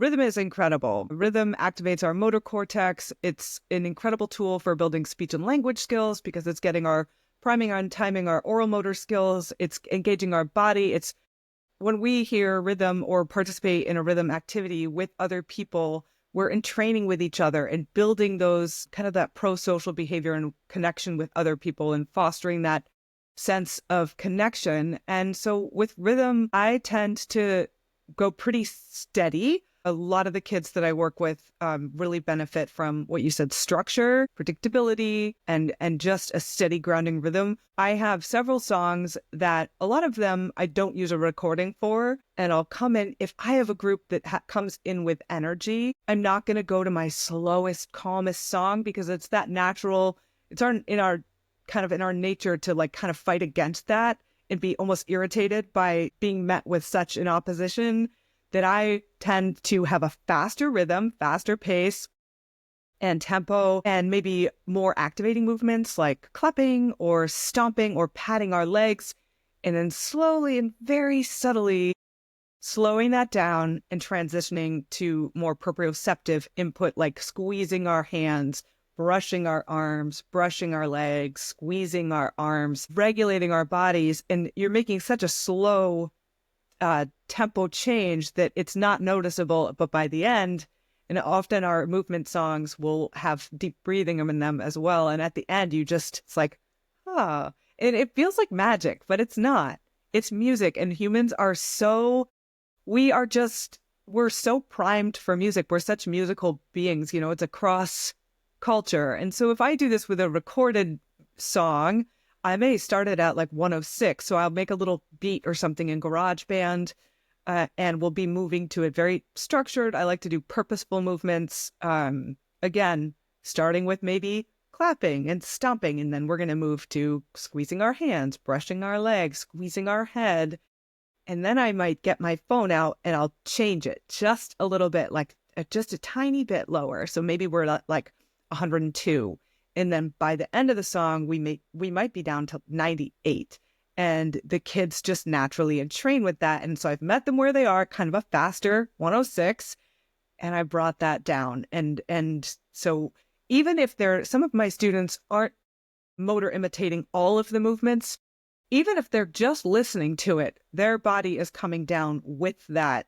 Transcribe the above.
Rhythm is incredible. Rhythm activates our motor cortex. It's an incredible tool for building speech and language skills because it's getting our priming and timing our oral motor skills. It's engaging our body. It's when we hear rhythm or participate in a rhythm activity with other people, we're in training with each other and building those kind of that pro-social behavior and connection with other people and fostering that sense of connection. And so with rhythm, I tend to go pretty steady. A lot of the kids that I work with really benefit from what you said, structure, predictability, and just a steady grounding rhythm. I have several songs that a lot of them I don't use a recording for, and I'll come in. If I have a group that comes in with energy, I'm not going to go to my slowest, calmest song because it's that natural. It's in our nature to like kind of fight against that and be almost irritated by being met with such an opposition, that I tend to have a faster rhythm, faster pace and tempo, and maybe more activating movements like clapping or stomping or patting our legs, and then slowly and very subtly slowing that down and transitioning to more proprioceptive input like squeezing our hands, brushing our arms, brushing our legs, squeezing our arms, regulating our bodies. And you're making such a slow tempo change that it's not noticeable, but by the end, and often our movement songs will have deep breathing in them as well. And at the end, it's like, and it feels like magic, but it's not. It's music, and humans are we're so primed for music. We're such musical beings, it's across culture. And so if I do this with a recorded song, I may start it at like 106. So I'll make a little beat or something in GarageBand, and we'll be moving to it very structured. I like to do purposeful movements. Again, starting with maybe clapping and stomping, and then we're going to move to squeezing our hands, brushing our legs, squeezing our head. And then I might get my phone out and I'll change it just a little bit, like just a tiny bit lower. So maybe we're at like 102. And then by the end of the song, we might be down to 98. And the kids just naturally entrain with that. And so I've met them where they are, kind of a faster 106. And I brought that down. And so even if some of my students aren't motor imitating all of the movements, even if they're just listening to it, their body is coming down with that